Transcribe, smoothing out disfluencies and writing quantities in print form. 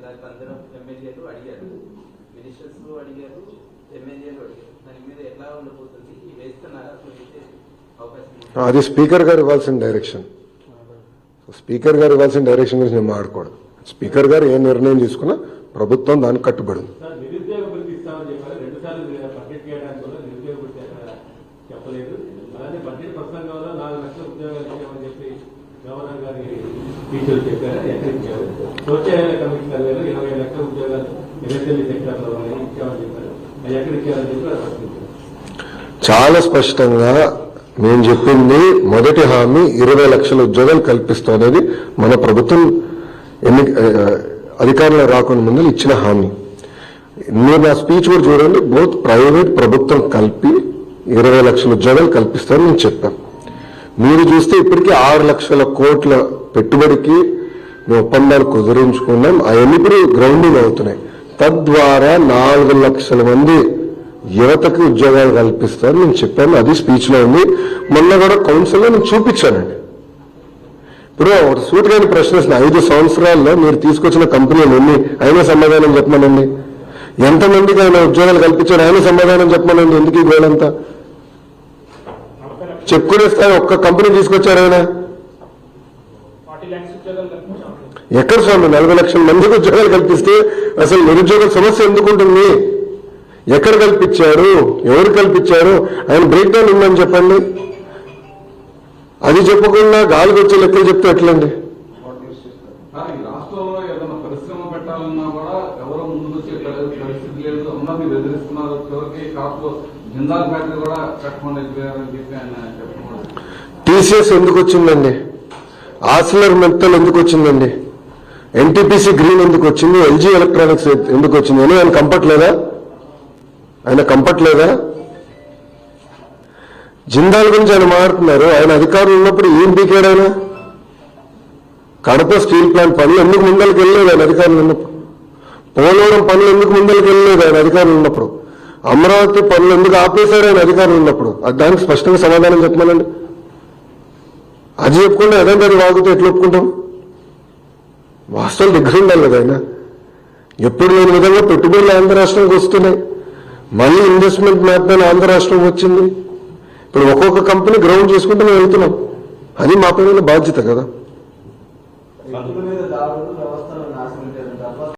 దానికి అందరూ ఎమ్మెల్యేలు అడిగారు, మినిస్టర్స్ అడిగారు, ఎమ్మెల్యేలు అడిగారు. దాని మీద ఎట్లా ఉండబోతుంది వేస్తున్నారా? అవకాశం అది స్పీకర్ గారు ఇవ్వాల్సిన డైరెక్షన్. స్పీకర్ గారు ఇవ్వాల్సిన డైరెక్షన్ గురించి నేను మాట్లాడుకోవడం. స్పీకర్ గారు ఏ నిర్ణయం తీసుకున్నా ప్రభుత్వం దానికి కట్టుబడి ఉంది. చాలా స్పష్టంగా నేను చెప్పింది మొదటి హామీ 20 లక్షల ఉద్యోగాలు కల్పిస్తామనేది మన ప్రభుత్వం అధికారంలో రాకుండా ముందు ఇచ్చిన హామీ. మీరు నా స్పీచ్ కూడా చూడండి, బోత్ ప్రైవేట్ ప్రభుత్వం కలిపి 20 లక్షల ఉద్యోగాలు కల్పిస్తారని నేను చెప్పాను. మీరు చూస్తే ఇప్పటికీ 6 లక్షల కోట్ల పెట్టుబడికి మేము ఒప్పందాలు కుదిరించుకున్నాం. అవన్నీ ఇప్పుడు గ్రౌండింగ్ అవుతున్నాయి. తద్వారా 4 లక్షల మంది యువతకి ఉద్యోగాలు కల్పిస్తారు నేను చెప్పాను. అది స్పీచ్ లో ఉంది. మొన్న కూడా కౌన్సిల్లో నేను చూపించానండి. ఇప్పుడు ఒక సూటిగాని ప్రశ్న 5 సంవత్సరాల్లో మీరు తీసుకొచ్చిన కంపెనీలు ఎన్ని అయినా సమాధానం చెప్పమనండి. ఎంతమందికి ఆయన ఉద్యోగాలు కల్పించాడు ఆయన సమాధానం చెప్పమనండి. ఎందుకు ఈ గోలంతా చెప్పుకునే స్థాయి ఒక్క కంపెనీ తీసుకొచ్చారు ఆయన? ఎక్కడ స్వామి 40 లక్షల మందికి ఉద్యోగాలు కల్పిస్తే అసలు నిరుద్యోగ సమస్య ఎందుకుంటుంది? ఎక్కడ కల్పించారు, ఎవరు కల్పించారు, ఆయన బ్రేక్ డౌన్ ఉందని చెప్పండి. అది చెప్పకుండా గాలికి వచ్చే లెక్కలు చెప్తే ఎట్లండి? రాష్ట్రంలో ఏదైనా పరిశ్రమ పెట్టాలన్నా కూడా ఎవరో ముందు వచ్చే పరిస్థితి లేదు. ఉన్నది బెదిరిస్తున్నారు. చివరికి కాపు జిందాల్ ఫ్యాక్టరీ కూడా కట్టకుండా అయిపోయారని చెప్పి ఆయన చెప్పడం. టీసీఎస్ ఎందుకు వచ్చిందండి? ఆర్సిలర్ మెటల్ ఎందుకు వచ్చిందండి? ఎన్టీపీసీ గ్రీన్ ఎందుకు వచ్చింది? ఎల్జీ ఎలక్ట్రానిక్స్ ఎందుకు వచ్చింది? అని ఆయన కంపట్లేదా? జిందాల్ గురించి ఆయన మాట్లాడుతున్నారు. ఆయన అధికారులు ఉన్నప్పుడు ఏం పీకాడు ఆయన? కడప స్టీల్ ప్లాంట్ పనులు ఎందుకు ముందరికి వెళ్ళలేదు ఆయన అధికారులు ఉన్నప్పుడు? పోలవరం పనులు ఎందుకు ముందరికి వెళ్ళలేదు ఆయన అధికారులు ఉన్నప్పుడు? అమరావతి పనులు ఎందుకు ఆపేశారు ఆయన అధికారులు ఉన్నప్పుడు? దానికి స్పష్టంగా సమాధానం చెప్పమనండి. అది చెప్పుకుంటే ఏదంటే అది వాగుతూ ఎట్లా ఒప్పుకుంటాం? వాస్తవాలు దగ్గర ఉండాలి కదా ఆయన. ఎప్పుడు లేని విధంగా పెట్టుబడులు ఆంధ్ర రాష్ట్రానికి వస్తున్నాయి. మళ్ళీ ఇన్వెస్ట్మెంట్ మ్యాప్ పైన ఆంధ్ర రాష్ట్రం వచ్చింది. ఇప్పుడు ఒక్కొక్క కంపెనీ గ్రౌండ్ చేసుకుంటూ మేము వెళ్తున్నాం. అది మా పైన బాధ్యత కదా. మీద దాడులు